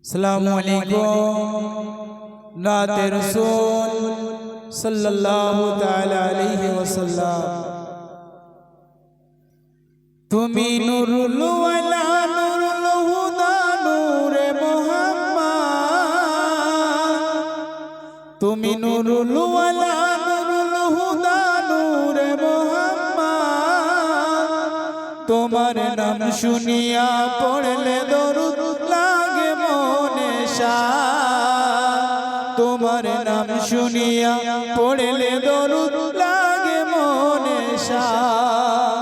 अस्सलामु अलैकुम नाते रसूल सल्लल्लाहु ताला अलैहि वसल्लम। तुमी नूरुल वला नूरुल हुदा नूरे मोहम्मद। तुमी नूरुल वला नूरुल हुदा नूरे मोहम्मद। तुम्हार नाम शुनिया पढ़ले दरूद लागे मोने शाद। तुम्हार नाम शुनिया पढ़ले दरूद लागे मोने शाद।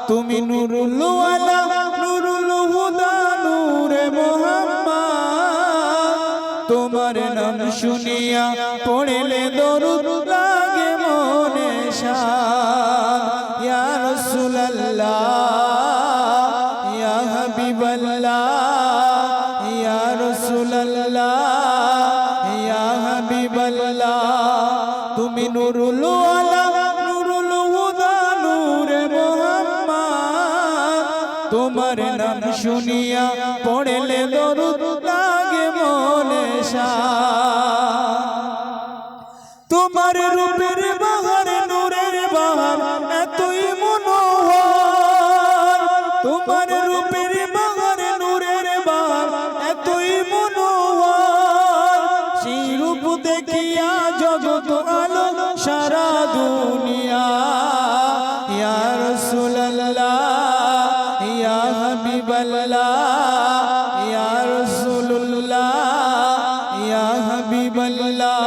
तुमी नूरुल वाला नूरुल हुदा नूरे मोहम्मद। तुम्हार नाम शुनिया पढ़ले दरूद लागे मोने शाद। या रसूल अल्लाह या हबीब अल्लाह या रसूल अल्लाह या हबीब अल्लाह। तुमी नूरुल वाला नूरुल हुदा नूरे मोहम्मद। तुम्हार नाम शुनिया पढ़ले दरूद लागे मोने शाद। तुम्हार रूपेर बाहर नूरेर बाहर एतई मनोहर। तुम्हार रूपेर बाहर नूरेर बाहर एतई मनोहर। সেই রূপ দেখিয়া জগৎ আলো সারা দুনিয়া। ইয়া রাসূলুল্লাহ ইয়া হাবিবাল্লাহ ইয়া রাসূলুল্লাহ ইয়া হাবিবাল্লাহ।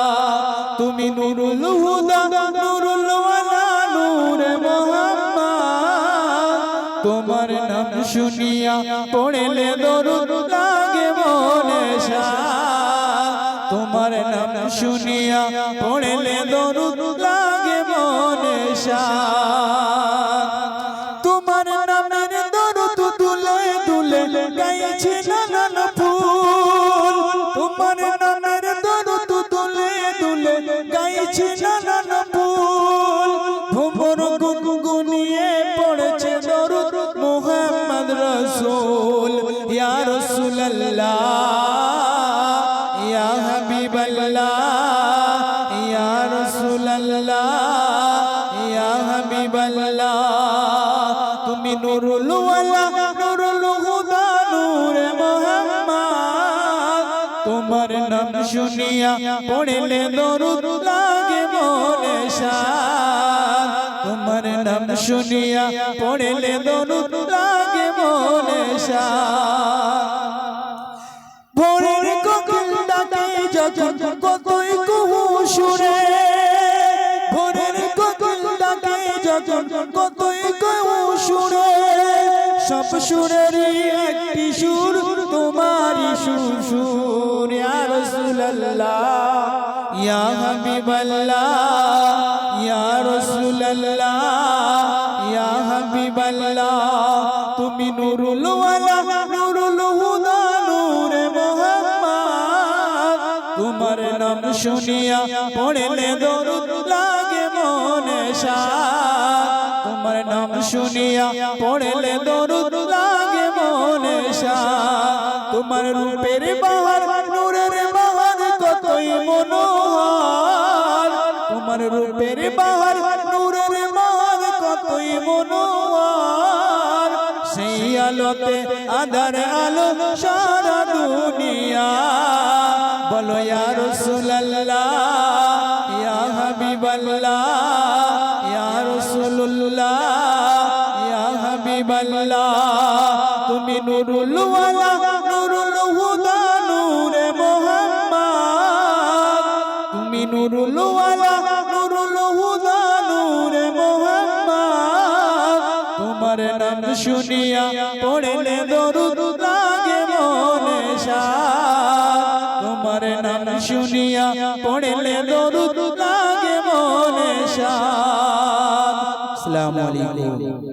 তুমি নূরুল হুদা নূরুল ওয়ালা নূরে মোহাম্মদ। তোমার নাম শুনিয়া পড়লে দরুদ লাগে মনে শাদ। তোমার নাম শুনিয়া পড়লে দরুদ লাগে মনে শাদ। তোমার নামের দরুদ তুলে তুলে গাইছে নানান ফুল। তোমার নামের দরুদ তুলে তুলে গাইছে নানান ফুল। ভ্রমর গুনগুনিয়ে পড়েছে দরুদ মুহাম্মদ রাসূল। ইয়া রাসূলুল্লাহ ইয়া হাবিবাল্লাহ ইয়া রাসূলুল্লাহ ইয়া হাবিবাল্লাহ। তুমি নূরুল ওয়ালা নূরুল হুদা নূরে মোহাম্মদ। তোমার নাম শুনিয়া পড়লে দরুদ লাগে মনে শাদ। তোমার নাম শুনিয়া পড়লে দরুদ লাগে মনে শাদ। ভোরের কোকিল ডাকে যখন কতই কুহু সুরে। ভোরের কোকিল ডাকে যখন কতই কুহু সুরে। সব সুরেরই একটি সুর তোমারই সুর সুর। ইয়া রাসূলুল্লাহ ইয়া হাবিবাল্লাহ ইয়া রাসূলুল্লাহ ইয়া হাবিবাল্লাহ। তুমি নূরুল ওয়ালা নূরুল হুদা নূরে মোহাম্মদ। তোমার নাম শুনিয়া পড়লে দরুদ লাগে মনে শাদ। তোমার নাম শুনিয়া পড়লে দরুদ লাগে মনে শাদ। তোমার রূপের বাহার নূরের বাহার কতই মনোহর। তোমার রূপের বাহার নূরের বাহার কতই মনোহর। সেই আলোতে আধার আলো সারা দুনিয়া। বলো ইয়া রাসূলুল্লাহ ইয়া হাবিবাল্লাহ ইয়া রাসূলুল্লাহ ইয়া হাবিবাল্লাহ। তুমি নূরুল ওয়ালা নূরুল হুদা নূরে মোহাম্মদ। তুমি নূরুল ওয়ালা নূরুল হুদা নূরে মোহাম্মদ। তোমার নাম শুনিয়া পড়লে দরুদ লাগে মনে শাদ। তোমার নাম শুনিয়া পড়লে দরুদ লাগে মনে শাদ। আসসালামু আলাইকুম।